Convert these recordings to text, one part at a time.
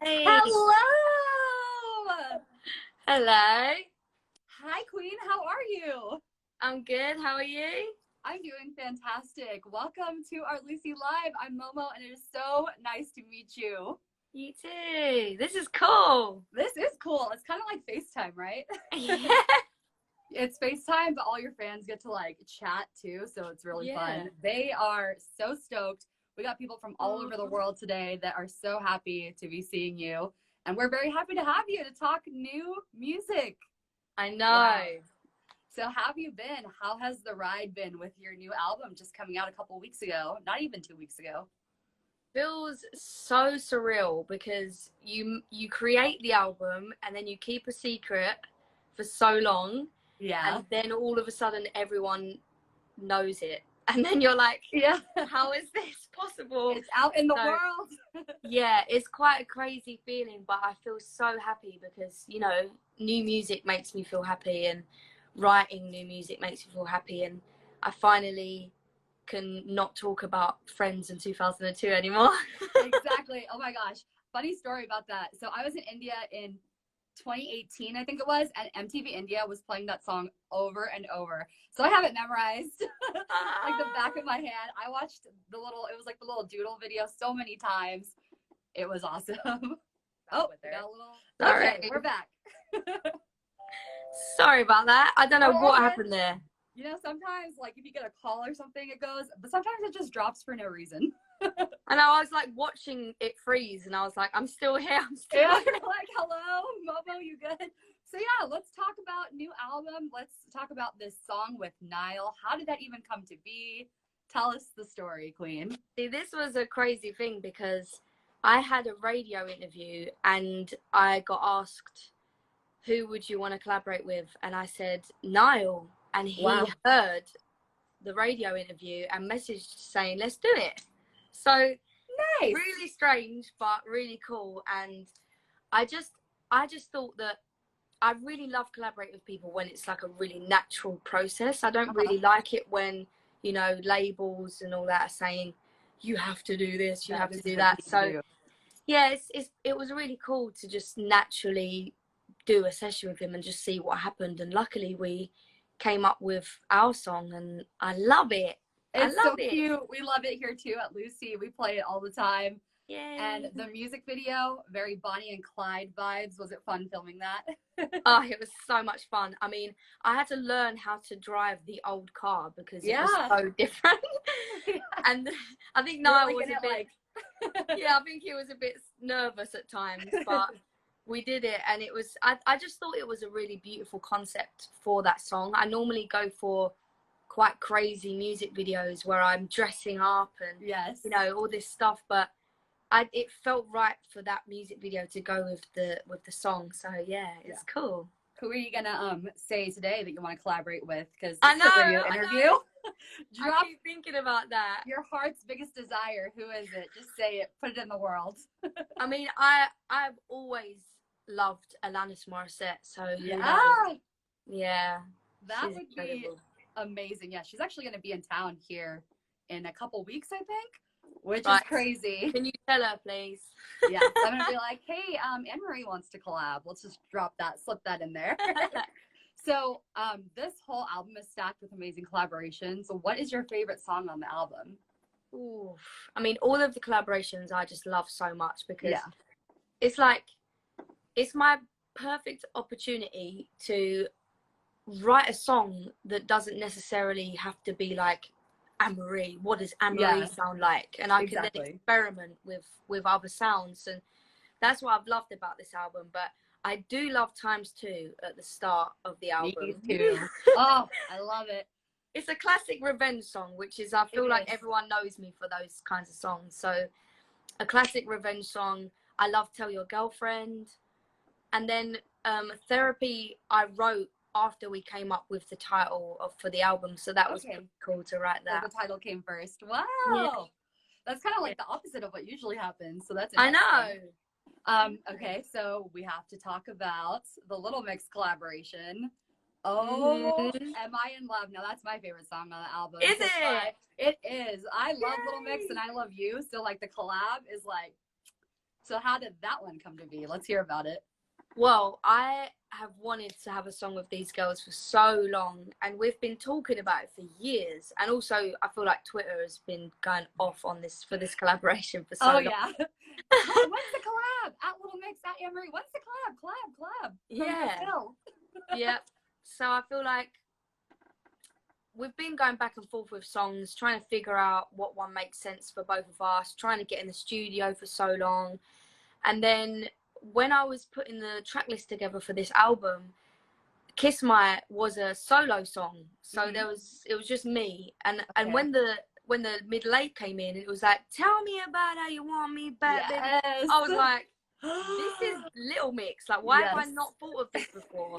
Hey, Hello! hello. Hi, Queen. How are you? I'm good. How are you? I'm doing fantastic. Welcome to our Lucy Live. I'm Momo, and it is so nice to meet you. You too. This is cool. This is cool. It's kind of like FaceTime, right? Yeah. It's FaceTime, but all your fans get to like chat too, so it's really Yeah. fun. They are so stoked. We got people from all over the world today that are so happy to be seeing you, and we're very happy to have you to talk new music. I know. Wow. So how have you been? How has the ride been with your new album just coming out a couple weeks ago? Not even 2 weeks ago. Feels so surreal because you create the album and then you keep a secret for so long, Yeah. and then all of a sudden everyone knows it. And then you're like, Yeah. how is this possible? It's out in the So, world. yeah, it's quite a crazy feeling, but I feel so happy because, new music makes me feel happy, and writing new music makes me feel happy. And I finally can not talk about Friends in 2002 anymore. Exactly. Oh my gosh. Funny story about that. So I was in India in 2018, I think it was, and MTV India was playing that song over and over. So I have it memorized like the back of my hand. I watched it was like the little doodle video so many times. It was awesome. Oh, we got a little. Sorry. Okay, we're back. Sorry about that. I don't know Oh, what okay. happened there. You know, sometimes like if you get a call or something, it goes, but sometimes it just drops for no reason. And I was like watching it freeze, and I was like, I'm still here. I'm still Yeah, here. like, hello, Momo, you good? So yeah, let's talk about new album. Let's talk about this song with Niall. How did that even come to be? Tell us the story, Queen. See, this was a crazy thing because I had a radio interview and I got asked, who would you want to collaborate with? And I said, Niall. And he Wow. heard the radio interview and messaged saying, let's do it. So Nice. really strange, but really cool. And I just thought that I really love collaborating with people when it's like a really natural process. I don't really like it when, labels and all that are saying, you have to do this, you have to do that. So yeah, it was really cool to just naturally do a session with him and just see what happened. And luckily we came up with our song, and I love it. It's so cute. We love it here too at Lucy. We play it all the time. Yay. And the music video, very Bonnie and Clyde vibes. Was it fun filming that? Oh, it was so much fun. I mean, I had to learn how to drive the old car because it was so different. And I think Niall was a bit, yeah, I think he was a bit nervous at times, but we did it. And it was, I just thought it was a really beautiful concept for that song. I normally go for quite crazy music videos where I'm dressing up and, all this stuff, but it felt right for that music video to go with the song. So yeah, it's cool. Who are you gonna say today that you want to collaborate with? Because I know, a new interview. I keep thinking about that. Your heart's biggest desire. Who is it? Just say it. Put it in the world. I mean, I've always loved Alanis Morissette. So yeah, that would incredible. Be amazing. Yeah, she's actually gonna be in town here in a couple weeks, I think. Which is crazy. Can you tell her, please? Yeah, I'm gonna be like, hey, Anne-Marie wants to collab. Let's just slip that in there. So, this whole album is stacked with amazing collaborations. So what is your favorite song on the album? Ooh, I mean, all of the collaborations I just love so much because it's like, it's my perfect opportunity to write a song that doesn't necessarily have to be like Anne-Marie. What does Anne-Marie sound like? And I can then experiment with other sounds, and that's what I've loved about this album. But I do love Times 2 at the start of the album. Me too. Oh, I love it. It's a classic revenge song, which is, I feel like everyone knows me for those kinds of songs. So a classic revenge song. I love Tell Your Girlfriend. And then Therapy I wrote after we came up with the title for the album, so that was pretty cool to write that. So the title came first. Wow. Yeah. That's kind of like the opposite of what usually happens. So that's I know. Okay, so we have to talk about the Little Mix collaboration. Oh, Am I in Love? Now that's my favorite song on the album. Is it? It is. I love Little Mix and I love you. So like the collab is like So how did that one come to be? Let's hear about it. Well, I have wanted to have a song with these girls for so long, and we've been talking about it for years. And also, I feel like Twitter has been going off on this for this collaboration for so long. Yeah. When's the collab? At Little Mix, at Anne-Marie. When's the collab? Yeah. Yeah. So I feel like we've been going back and forth with songs, trying to figure out what one makes sense for both of us, trying to get in the studio for so long. And then when I was putting the track list together for this album, Kiss My was a solo song. So it was just me. And when the middle eight came in, it was like, tell me about how you want me back. Yes. I was like, this is Little Mix. Like, why have I not thought of this before?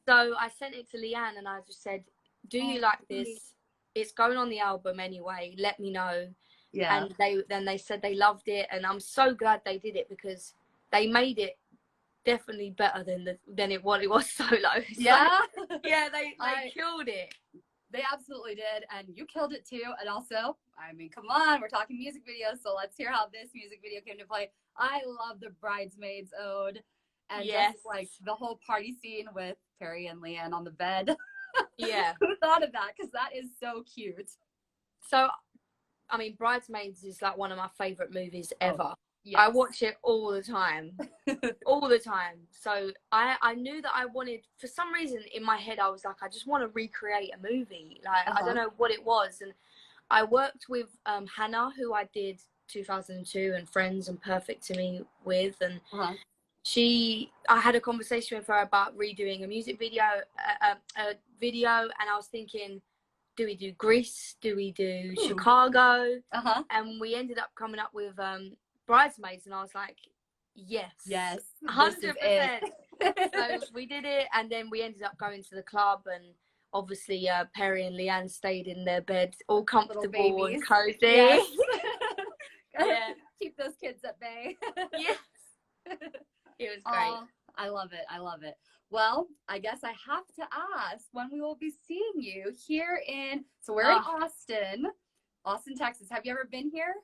So I sent it to Leanne and I just said, do you like this? It's going on the album anyway. Let me know. Yeah. And they said they loved it, and I'm so glad they did it because they made it definitely better than it was solo. Yeah. So, yeah, they killed it. They absolutely did, and you killed it too. And also, I mean, come on, we're talking music videos, so let's hear how this music video came to play. I love the Bridesmaids ode, and just like the whole party scene with Perry and Leanne on the bed. Yeah. Who thought of that? Because that is so cute. So, I mean, Bridesmaids is like one of my favorite movies ever. Oh, yes. I watch it all the time. All the time. So I knew that I wanted, for some reason in my head, I was like, I just want to recreate a movie. Like, I don't know what it was. And I worked with Hannah, who I did 2002 and Friends and Perfect to Me with. And I had a conversation with her about redoing a music video, and I was thinking, do we do Greece? Do we do Chicago? And we ended up coming up with Bridesmaids, and I was like, yes, 100%. So we did it, and then we ended up going to the club, and obviously Perry and Leanne stayed in their bed, all comfortable and cozy. Yes. Yeah. Keep those kids at bay. Yes. It was great. I love it. Well, I guess I have to ask when we will be seeing you here so we're in Austin, Texas. Have you ever been here?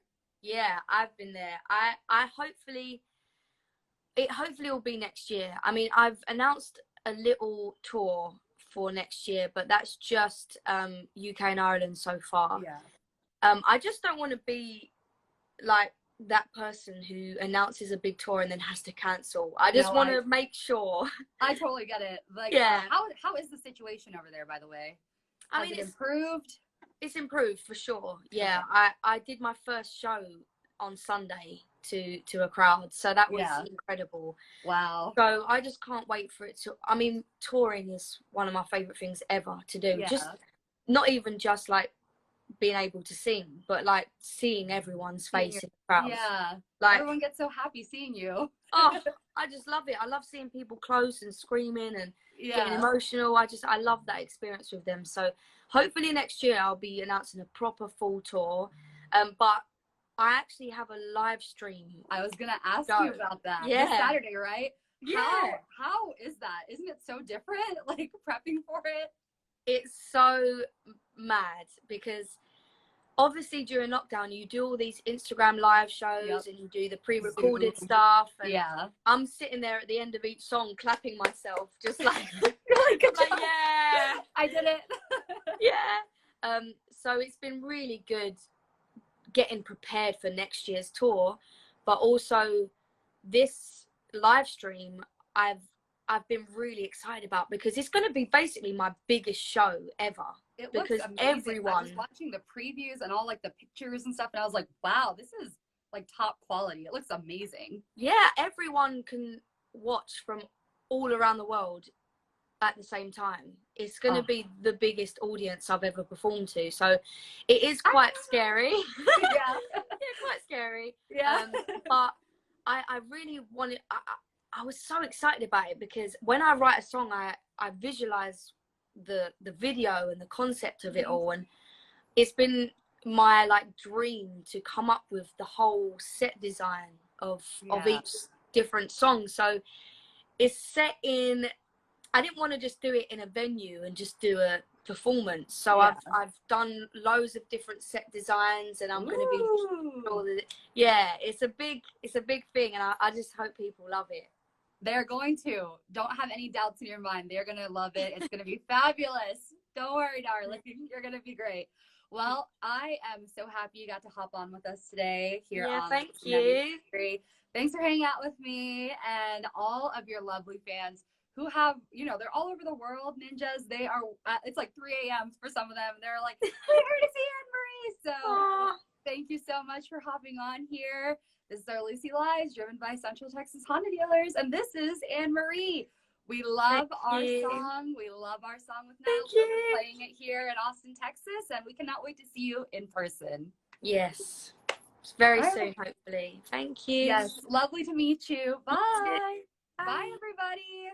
Yeah, I've been there. I hopefully will be next year. I mean, I've announced a little tour for next year, but that's just UK and Ireland so far. Yeah. I just don't want to be like that person who announces a big tour and then has to cancel. I just want to make sure. I totally get it. Like, how is the situation over there, by the way? I mean, it's improved. It's improved for sure. Yeah, I did my first show on Sunday to a crowd, so that was incredible. Wow. So I just can't wait for it to. I mean, touring is one of my favorite things ever to do. Yeah. Just not even just like being able to sing, but like seeing everyone's face in the crowd. Yeah, like everyone gets so happy seeing you. Oh, I just love it. I love seeing people close and screaming and getting emotional. I love that experience with them. So hopefully next year I'll be announcing a proper full tour. But I actually have a live stream. I was gonna ask you about that. This Saturday, right? Yeah. How is that? Isn't it so different? Like prepping for it? It's so mad because obviously during lockdown you do all these Instagram live shows and you do the pre-recorded stuff, and I'm sitting there at the end of each song clapping myself just like, yeah, I did it. Yeah. So it's been really good getting prepared for next year's tour, but also this live stream I've been really excited about because it's going to be basically my biggest show ever. It looks amazing. Everyone, I was watching the previews and all like the pictures and stuff, and I was like, wow, this is like top quality. It looks amazing. Yeah, everyone can watch from all around the world at the same time. It's going to be the biggest audience I've ever performed to, so it is quite scary. Yeah, quite scary. Yeah, but I really wanted. I was so excited about it because when I write a song, I visualize the video and the concept of it all, and it's been my like dream to come up with the whole set design of each different song. So it's set in. I didn't want to just do it in a venue and just do a performance. So I've done loads of different set designs, and I'm going to be sure that it's a big thing, and I just hope people love it. They're going to. Don't have any doubts in your mind. They're going to love it. It's going to be fabulous. Don't worry, darling. You're going to be great. Well, I am so happy you got to hop on with us today here on thank you. Thanks for hanging out with me and all of your lovely fans who have, you know, they're all over the world, ninjas. They are, it's like 3 a.m. for some of them. They're like, we're here to see Anne Marie. So thank you so much for hopping on here. This is our Lucy Lives, driven by Central Texas Honda dealers. And this is Anne Marie. We love our song. We love our song with Niall. We're playing it here in Austin, Texas. And we cannot wait to see you in person. Yes. Very soon, hopefully. Thank you. Yes. Lovely to meet you. Bye. Bye, everybody.